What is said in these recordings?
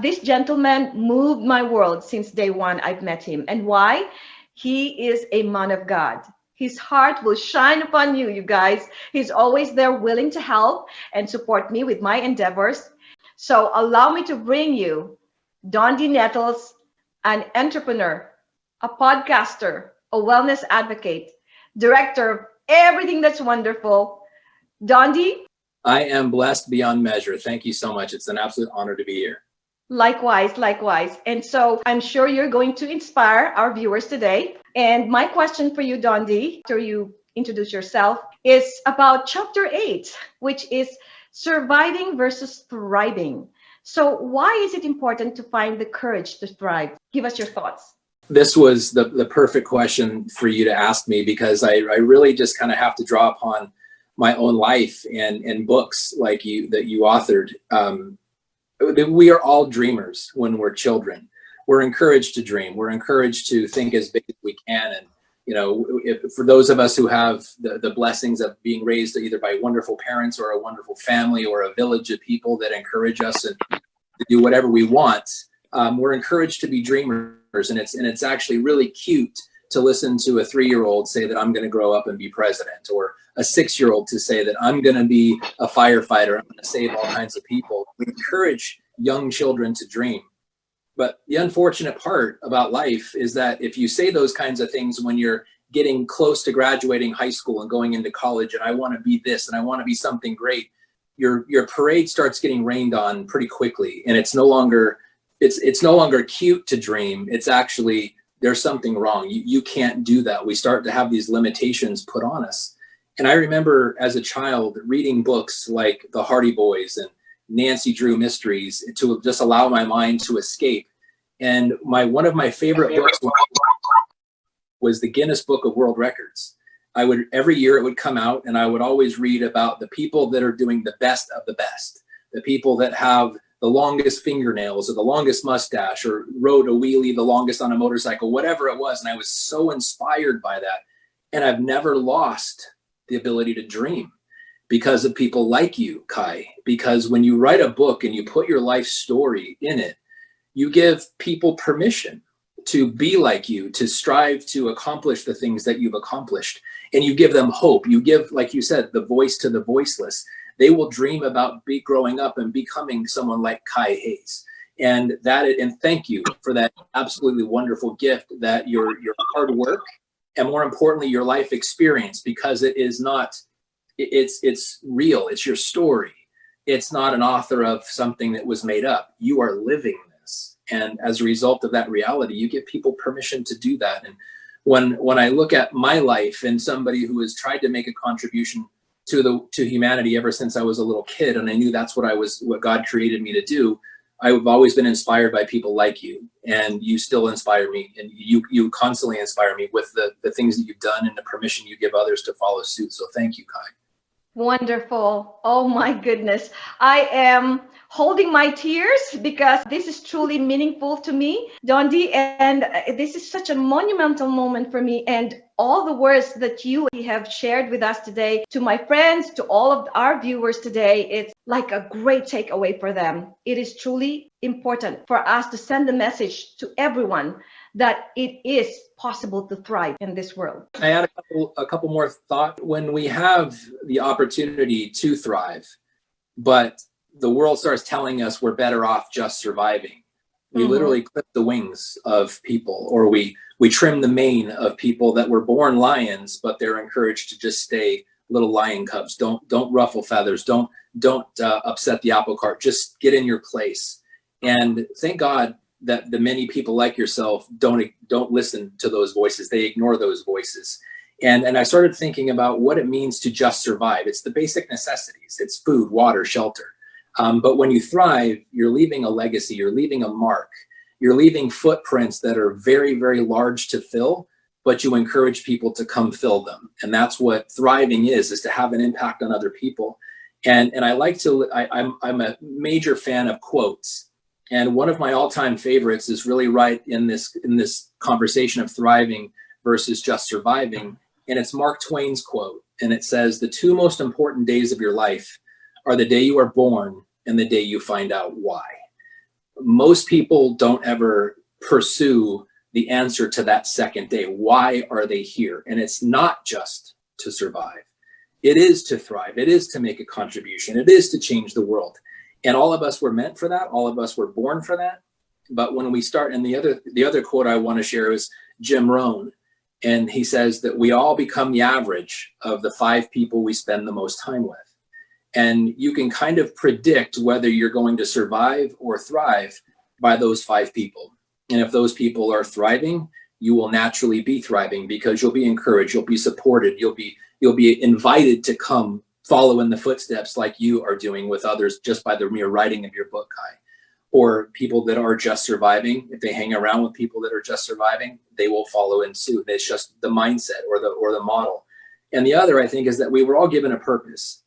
This gentleman moved my world since day one I've met him. And why? He is a man of God. His heart will shine upon you, you guys. He's always there willing to help and support me with my endeavors. So allow me to bring you Dondee Nettles, an entrepreneur, a podcaster, a wellness advocate, director of everything that's wonderful. Dondee, I am blessed beyond measure. Thank you so much. It's an absolute honor to be here. likewise, likewise. And so I'm sure you're going to inspire our viewers today. And my question for you, Dondee, after you introduce yourself, is about chapter 8, which is surviving versus thriving. So why is it important to find the courage to thrive? Give us your thoughts. This was the perfect question for you to ask me, because I really just kind of have to draw upon my own life and books like that you authored. We are all dreamers when we're children. We're encouraged to dream. We're encouraged to think as big as we can. And, for those of us who have the blessings of being raised either by wonderful parents or a wonderful family or a village of people that encourage us to do whatever we want, we're encouraged to be dreamers. And it's actually really cute to listen to a 3-year-old say that I'm going to grow up and be president, or a 6-year-old to say that I'm going to be a firefighter, I'm going to save all kinds of people. We encourage young children to dream. But the unfortunate part about life is that if you say those kinds of things when you're getting close to graduating high school and going into college, and I want to be this and I want to be something great, your parade starts getting rained on pretty quickly, and it's no longer cute to dream. It's actually, there's something wrong. You can't do that. We start to have these limitations put on us. And I remember as a child reading books like The Hardy Boys and Nancy Drew Mysteries to just allow my mind to escape. And one of my favorite books was the Guinness Book of World Records. Every year it would come out, and I would always read about the people that are doing the best of the best, the people that have the longest fingernails or the longest mustache or rode a wheelie the longest on a motorcycle, whatever it was. And I was so inspired by that. And I've never lost the ability to dream because of people like you, Kai. Because when you write a book and you put your life story in it, you give people permission to be like you, to strive to accomplish the things that you've accomplished. And you give them hope. You give, like you said, the voice to the voiceless. They will dream about growing up and becoming someone like Kai Hayes. And thank you for that absolutely wonderful gift that your hard work and, more importantly, your life experience, because it's real. It's your story. It's not an author of something that was made up. You are living this. And as a result of that reality, you give people permission to do that. And when I look at my life and somebody who has tried to make a contribution to humanity ever since I was a little kid, and I knew that's what God created me to do, I've always been inspired by people like you, and you still inspire me, and you constantly inspire me with the things that you've done and the permission you give others to follow suit. So thank you, Kai. Wonderful. Oh my goodness. I am holding my tears because this is truly meaningful to me, Dondee, and this is such a monumental moment for me. And all the words that you have shared with us today, to my friends, to all of our viewers today, it's like a great takeaway for them. It is truly important for us to send a message to everyone that it is possible to thrive in this world. I add a couple more thoughts. When we have the opportunity to thrive, but the world starts telling us we're better off just surviving, we literally clip the wings of people, or we trim the mane of people that were born lions, but they're encouraged to just stay little lion cubs. Don't ruffle feathers. Don't upset the apple cart. Just get in your place. And thank God that the many people like yourself don't listen to those voices. They ignore those voices. And I started thinking about what it means to just survive. It's the basic necessities. It's food, water, shelter. But when you thrive, you're leaving a legacy. You're leaving a mark. You're leaving footprints that are very, very large to fill, but you encourage people to come fill them. And that's what thriving is to have an impact on other people. And I'm a major fan of quotes. And one of my all-time favorites is really right in this conversation of thriving versus just surviving. And it's Mark Twain's quote. And it says, "The two most important days of your life are the day you are born and the day you find out why." most people don't ever pursue the answer to that second day. Why are they here? And it's not just to survive. It is to thrive. It is to make a contribution. It is to change the world. And all of us were meant for that. All of us were born for that. But when we start, and the other quote I want to share is Jim Rohn. And he says that we all become the average of the 5 people we spend the most time with. And you can kind of predict whether you're going to survive or thrive by those 5 people. And if those people are thriving, you will naturally be thriving because you'll be encouraged, you'll be supported, you'll be invited to come follow in the footsteps like you are doing with others just by the mere writing of your book, Kai. Or people that are just surviving, if they hang around with people that are just surviving, they will follow in suit. It's just the mindset or the model. And the other, I think, is that we were all given a purpose.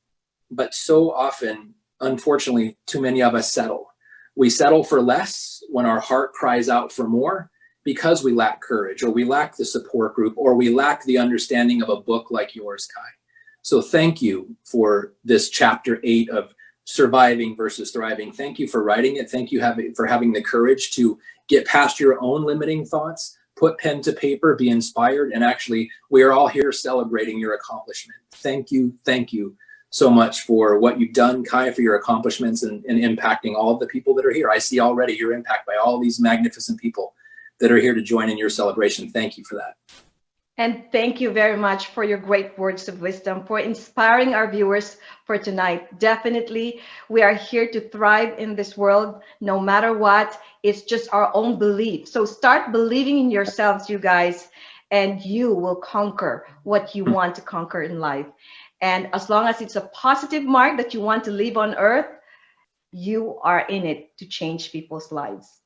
But so often, unfortunately, too many of us settle. We settle for less when our heart cries out for more because we lack courage, or we lack the support group, or we lack the understanding of a book like yours, Kai. So thank you for this chapter 8 of surviving versus thriving. Thank you for writing it. Thank you for having the courage to get past your own limiting thoughts, put pen to paper, be inspired. And actually, we are all here celebrating your accomplishment. Thank you. Thank you so much for what you've done, Kai, for your accomplishments and impacting all of the people that are here. I see already your impact by all these magnificent people that are here to join in your celebration. Thank you for that. And thank you very much for your great words of wisdom, for inspiring our viewers for tonight. Definitely, we are here to thrive in this world, no matter what. It's just our own belief. So start believing in yourselves, you guys, and you will conquer what you want to conquer in life. And as long as it's a positive mark that you want to leave on earth, you are in it to change people's lives.